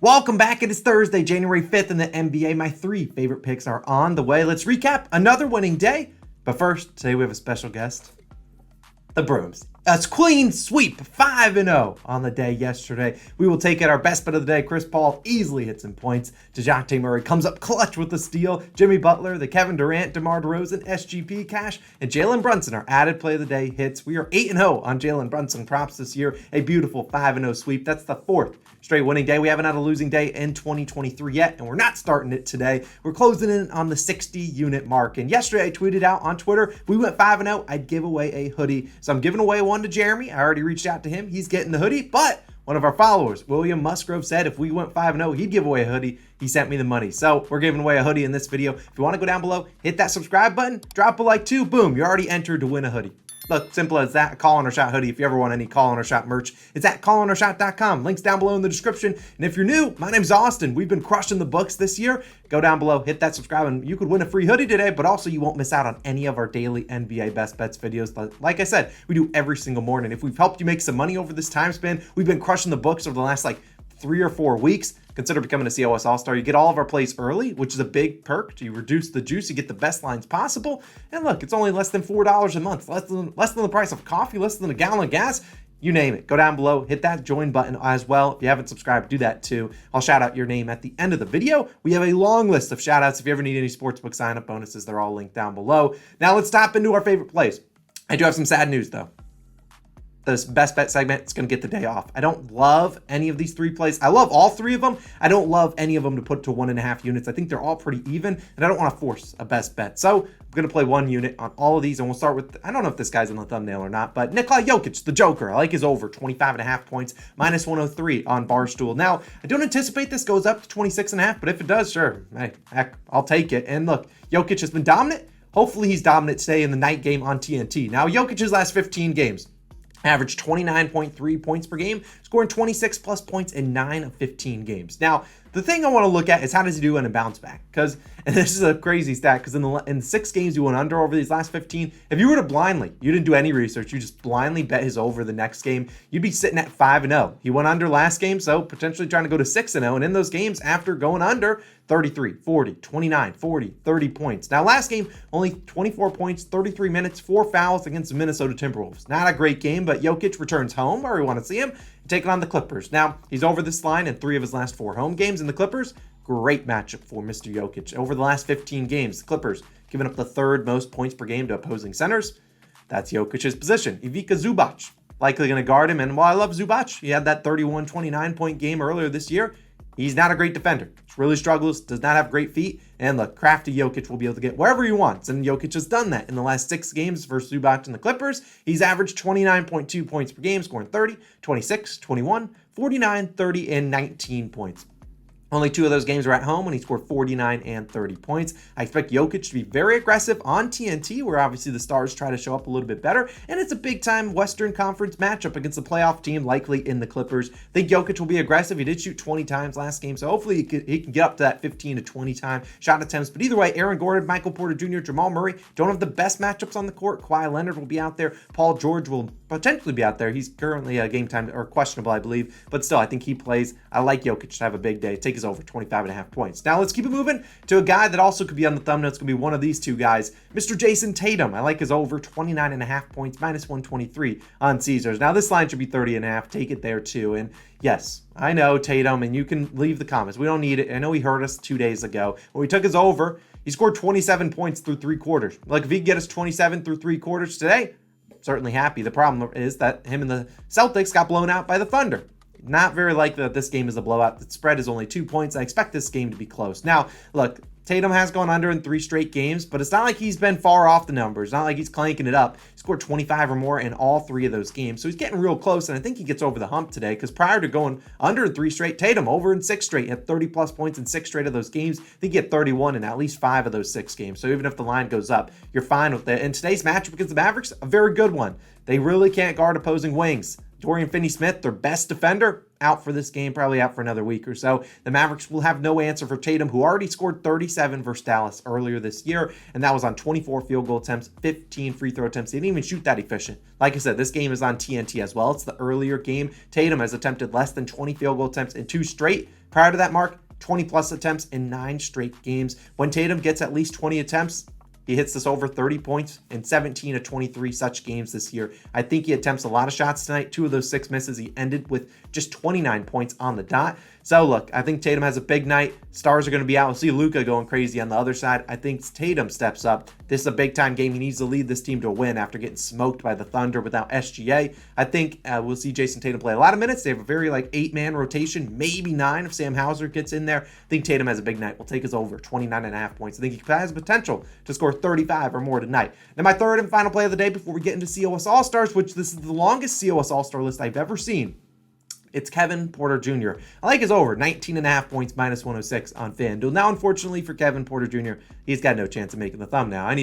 Welcome back. It is Thursday, January 5th in the NBA. My three favorite picks are on the way. Let's recap another winning day. But first, today we have a special guest, the Brooms. A clean sweep, 5-0 on the day yesterday. We will take it our best bet of the day. Chris Paul easily hits some points. Dejounte Murray comes up clutch with the steal. Jimmy Butler, the Kevin Durant, DeMar DeRozan, SGP Cash, and Jalen Brunson, our added play of the day hits. We are 8-0 on Jalen Brunson props this year. A beautiful 5-0 sweep. That's the fourth straight winning day. We haven't had a losing day in 2023 yet, and we're not starting it today. We're closing in on the 60 unit mark. And yesterday I tweeted out on Twitter, if we went 5-0, I'd give away a hoodie. So I'm giving away one to Jeremy. I already reached out to him. He's getting the hoodie, but one of our followers, William Musgrove, said if we went 5-0, he'd give away a hoodie. He sent me the money. So we're giving away a hoodie in this video. If you want to go down below, hit that subscribe button, drop a like too, boom, you're already entered to win a hoodie. Look, simple as that. Call on or Shot hoodie. If you ever want any Call on or Shot merch, it's at callonorshot.com. Links down below in the description. And if you're new, my name's Austin. We've been crushing the books this year. Go down below, hit that subscribe, and you could win a free hoodie today, but also you won't miss out on any of our daily NBA Best Bets videos. Like I said, we do every single morning. If we've helped you make some money over this time span, we've been crushing the books over the last 3 or 4 weeks. Consider becoming a COS All-Star. You get all of our plays early, which is a big perk. You reduce the juice, you get the best lines possible. And look, it's only less than $4 a month, less than the price of coffee, less than a gallon of gas. You name it. Go down below, hit that join button as well. If you haven't subscribed, do that too. I'll shout out your name at the end of the video. We have a long list of shout outs. If you ever need any sportsbook sign-up bonuses, they're all linked down below. Now let's tap into our favorite plays. I do have some sad news though. This best bet segment, it's going to get the day off. I don't love any of these three plays. I love all three of them. I don't love any of them to put to 1.5 units. I think they're all pretty even, and I don't want to force a best bet. So I'm going to play 1 unit on all of these, and we'll start with, I don't know if this guy's in the thumbnail or not, but Nikola Jokic, the Joker. I like his over, 25.5 points, minus 103 on Barstool. Now, I don't anticipate this goes up to 26.5, but if it does, sure, hey, heck, I'll take it. And look, Jokic has been dominant. Hopefully he's dominant today in the night game on TNT. Now, Jokic's last 15 games, averaged 29.3 points per game, scoring 26 plus points in 9 of 15 games. Now, the thing I want to look at is how does he do in a bounce back? Because, and this is a crazy stat, because in 6 games you went under over these last 15, if you were to blindly, you didn't do any research, you just blindly bet his over the next game, you'd be sitting at 5-0. He went under last game, so potentially trying to go to 6-0, and in those games after going under, 33, 40, 29, 40, 30 points. Now, last game, only 24 points, 33 minutes, 4 fouls against the Minnesota Timberwolves. Not a great game, but Jokic returns home where we want to see him, taking on the Clippers. Now, he's over this line in 3 of his last 4 home games, and the Clippers, great matchup for Mr. Jokic. Over the last 15 games, the Clippers giving up the 3rd most points per game to opposing centers. That's Jokic's position. Ivica Zubac, likely going to guard him, and while I love Zubac, he had that 31-29 point game earlier this year. He's not a great defender. Really struggles, does not have great feet. And look, crafty Jokic will be able to get wherever he wants. And Jokic has done that in the last 6 games versus Zubac and the Clippers. He's averaged 29.2 points per game, scoring 30, 26, 21, 49, 30, and 19 points. Only 2 of those games were at home when he scored 49 and 30 points. I expect Jokic to be very aggressive on TNT, where obviously the stars try to show up a little bit better. And it's a big-time Western Conference matchup against the playoff team, likely in the Clippers. I think Jokic will be aggressive. He did shoot 20 times last game, so hopefully he can get up to that 15 to 20 time shot attempts. But either way, Aaron Gordon, Michael Porter Jr., Jamal Murray don't have the best matchups on the court. Kawhi Leonard will be out there. Paul George will potentially be out there. He's currently a game time or questionable, I believe. But still, I think he plays. I like Jokic to have a big day. Take his over 25.5 points. Now let's keep it moving to a guy that also could be on the thumbnail. It's going to be one of these 2 guys, Mr. Jayson Tatum. I like his over 29.5 points, minus 123 on Caesars. Now this line should be 30.5. Take it there too. And yes, I know Tatum, and you can leave the comments. We don't need it. I know he hurt us 2 days ago. When we took his over, he scored 27 points through 3 quarters. Like if he could get us 27 through 3 quarters today, certainly happy. The problem is that him and the Celtics got blown out by the Thunder. Not very likely that this game is a blowout. The spread is only 2 points. I expect this game to be close. Now, look, Tatum has gone under in 3 straight games, but it's not like he's been far off the numbers. It's not like he's clanking it up. He scored 25 or more in all 3 of those games, so he's getting real close, and I think he gets over the hump today, because prior to going under in 3 straight, Tatum over in 6 straight. He had 30-plus points in 6 straight of those games. I think he had 31 in at least 5 of those 6 games, so even if the line goes up, you're fine with it. And today's matchup against the Mavericks, a very good one. They really can't guard opposing wings. Dorian Finney-Smith, their best defender, out for this game, probably out for another week or so. The Mavericks will have no answer for Tatum, who already scored 37 versus Dallas earlier this year, and that was on 24 field goal attempts, 15 free throw attempts. He didn't even shoot that efficient. Like I said, this game is on TNT as well. It's the earlier game. Tatum has attempted less than 20 field goal attempts in 2 straight. Prior to that mark, 20-plus attempts in 9 straight games. When Tatum gets at least 20 attempts, he hits this over 30 points in 17 of 23 such games this year. I think he attempts a lot of shots tonight. 2 of those 6 misses. He ended with just 29 points on the dot. So look, I think Tatum has a big night. Stars are going to be out. We'll see Luka going crazy on the other side. I think Tatum steps up. This is a big-time game. He needs to lead this team to a win after getting smoked by the Thunder without SGA. I think we'll see Jayson Tatum play a lot of minutes. They have a very 8-man rotation, maybe 9 if Sam Hauser gets in there. I think Tatum has a big night. We'll take his over 29.5 points. I think he has potential to score 35 or more tonight. Now my third and final play of the day before we get into COS All-Stars, which this is the longest COS All-Star list I've ever seen. It's Kevin Porter Jr. I like his over, 19.5 points, -106 on FanDuel. Now, unfortunately for Kevin Porter Jr., he's got no chance of making the thumbnail. I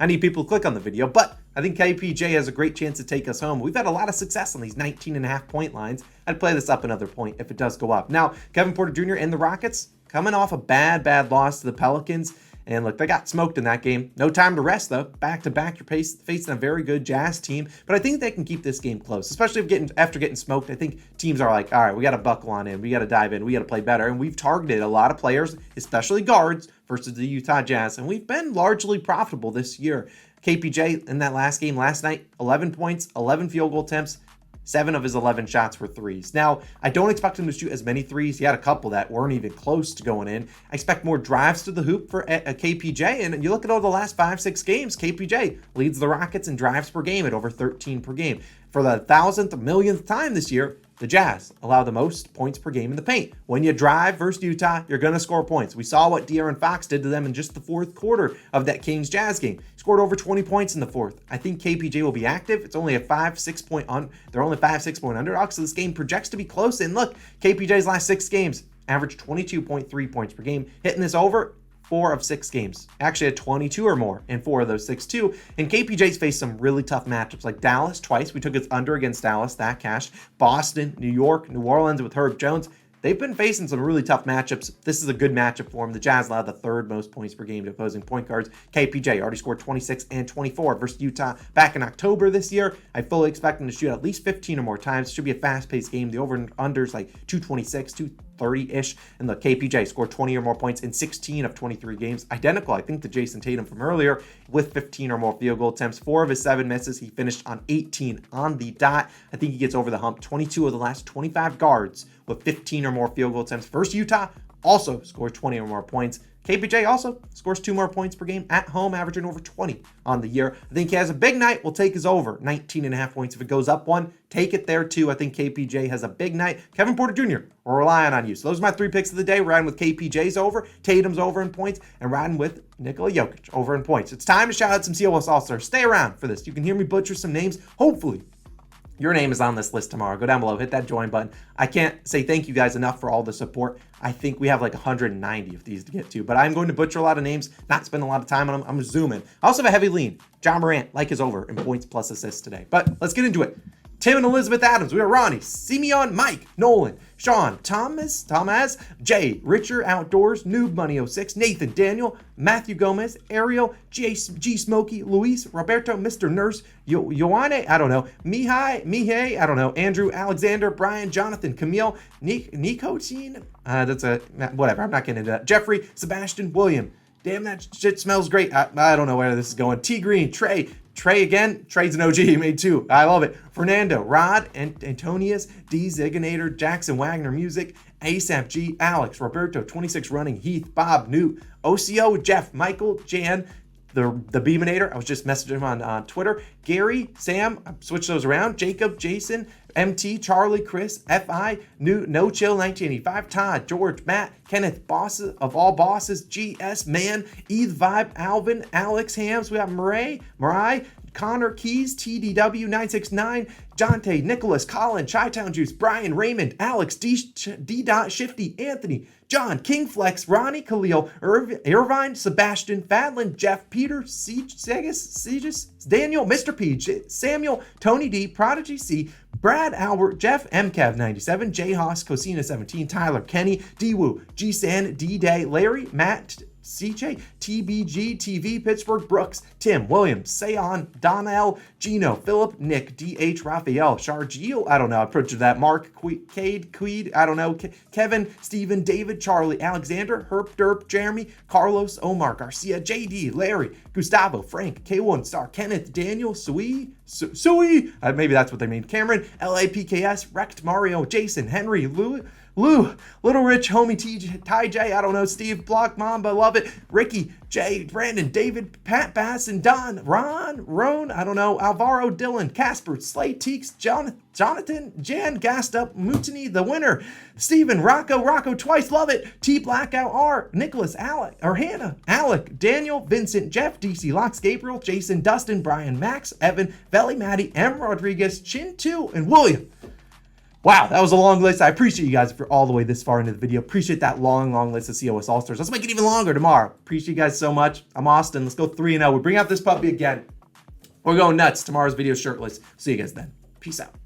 need people to click on the video, but I think KPJ has a great chance to take us home. We've had a lot of success on these 19.5 point lines. I'd play this up another point if it does go up. Now, Kevin Porter Jr. and the Rockets coming off a bad loss to the Pelicans. And look, they got smoked in that game. No time to rest, though. Back-to-back, you're facing a very good Jazz team. But I think they can keep this game close, especially after getting smoked. I think teams are like, all right, we got to buckle on in. We got to dive in. We got to play better. And we've targeted a lot of players, especially guards, versus the Utah Jazz. And we've been largely profitable this year. KPJ in that last game last night, 11 points, 11 field goal attempts, 7 of his 11 shots were threes. Now, I don't expect him to shoot as many threes. He had a couple that weren't even close to going in. I expect more drives to the hoop for KPJ. And you look at all the last 5-6 games, KPJ leads the Rockets in drives per game at over 13 per game. For the 1,000th, millionth time this year, the Jazz allow the most points per game in the paint. When you drive versus Utah, you're going to score points. We saw what De'Aaron Fox did to them in just the 4th quarter of that Kings-Jazz game. He scored over 20 points in the 4th. I think KPJ will be active. It's only a 5-6 point they're only 5-6 point underdogs, so this game projects to be close. And look, KPJ's last 6 games averaged 22.3 points per game. Hitting this over 4 of 6 games. Actually had 22 or more in 4 of those 6 too. And KPJ's faced some really tough matchups like Dallas twice. We took his under against Dallas, that cashed. Boston, New York, New Orleans with Herb Jones. They've been facing some really tough matchups. This is a good matchup for him. The Jazz allowed the 3rd most points per game to opposing point guards. KPJ already scored 26 and 24 versus Utah back in October this year. I fully expect him to shoot at least 15 or more times. It should be a fast-paced game. The over and unders like 226, 230-ish. And the KPJ scored 20 or more points in 16 of 23 games. Identical, I think, to Jayson Tatum from earlier with 15 or more field goal attempts. 4 of his 7 misses. He finished on 18 on the dot. I think he gets over the hump. 22 of the last 25 guards with 15 or more field goal attempts versus Utah also scored 20 or more points. KPJ also scores 2 more points per game at home, averaging over 20 on the year. I think he has a big night. We'll take his over 19.5 points. If it goes up 1, take it there too. I think KPJ has a big night. Kevin Porter Jr., we're relying on you. So those are my 3 picks of the day. We're riding with KPJ's over, Tatum's over in points, and riding with Nikola Jokic over in points. It's time to shout out some COS All-Stars. Stay around for this. You can hear me butcher some names. Hopefully, your name is on this list tomorrow. Go down below, hit that join button. I can't say thank you guys enough for all the support. I think we have like 190 of these to get to, but I'm going to butcher a lot of names, not spend a lot of time on them. I'm zooming. I also have a heavy lean. John Morant, like his over in points plus assists today. But let's get into it. Tim and Elizabeth Adams. We got Ronnie, Simeon, Mike, Nolan, Sean, Thomas, Jay, Richard Outdoors, Noob Money 06, Nathan, Daniel, Matthew Gomez, Ariel, G Smokey, Luis, Roberto, Mr. Nurse, Ioane, I don't know, Mihai, I don't know, Andrew, Alexander, Brian, Jonathan, Camille, Nicotine, that's a, whatever, I'm not getting into that. Jeffrey, Sebastian, William. Damn, that shit smells great. I don't know where this is going. T Green, Trey again. Trey's an OG. He made 2. I love it. Fernando, Rod, Antonius, D Ziganator, Jackson Wagner Music, ASAP G, Alex, Roberto, 26 Running, Heath, Bob, Newt, OCO, Jeff, Michael, Jan, the Beaminator. I was just messaging him on Twitter. Gary, Sam, I switched those around. Jacob, Jason, MT, Charlie, Chris, FI, No Chill 1985, Todd, George, Matt, Kenneth, Bosses of all bosses, GS, Man, Eve Vibe, Alvin, Alex Hams, we got Mariah, Connor, Keys, TDW 969, Jonte, Nicholas, Colin, Chi-Town Juice, Brian, Raymond, Alex, D. Shifty, Anthony, John, King Flex, Ronnie, Khalil, Irvine, Sebastian, Fadlin, Jeff, Peter, Segis, Daniel, Mr. P, Samuel, Tony D, Prodigy C, Brad Albert, Jeff MCAV97, J Haas, Cosina 17, Tyler Kenny, D-Woo, G-San, D-Day, Larry, Matt, CJ, TBG, TV, Pittsburgh, Brooks, Tim, Williams, Sayon, Donnell, Gino, Philip, Nick, DH, Raphael, Shargil, I don't know, I butchered that, Mark, Cade, Queed, I don't know, Kevin, Steven, David, Charlie, Alexander, Herp, Derp, Jeremy, Carlos, Omar, Garcia, JD, Larry, Gustavo, Frank, K1 Star, Kenneth, Daniel, Sui, maybe that's what they mean, Cameron, LAPKS, Wrecked, Mario, Jason, Henry, Lou, Little Rich, Homie TJ, Ty J, I don't know, Steve, Block, Mamba, love it, Ricky, Jay, Brandon, David, Pat Bass, and Don, Ron, Roan, I don't know, Alvaro, Dylan, Casper, Slay, Teeks, Jonathan, Jan, Gassed Up, Mutiny, the winner, Steven, Rocco twice, love it, T Blackout R, Nicholas, Alec, or Hannah, Alec, Daniel, Vincent, Jeff, DC Locks, Gabriel, Jason, Dustin, Brian, Max, Evan, Veli, Maddie, M. Rodriguez, Chin 2, and William. Wow, that was a long list. I appreciate you guys for all the way this far into the video. Appreciate that long list of COS All-Stars. Let's make it even longer tomorrow. Appreciate you guys so much. I'm Austin. Let's go 3-0. We bring out this puppy again. We're going nuts. Tomorrow's video shirtless. See you guys then. Peace out.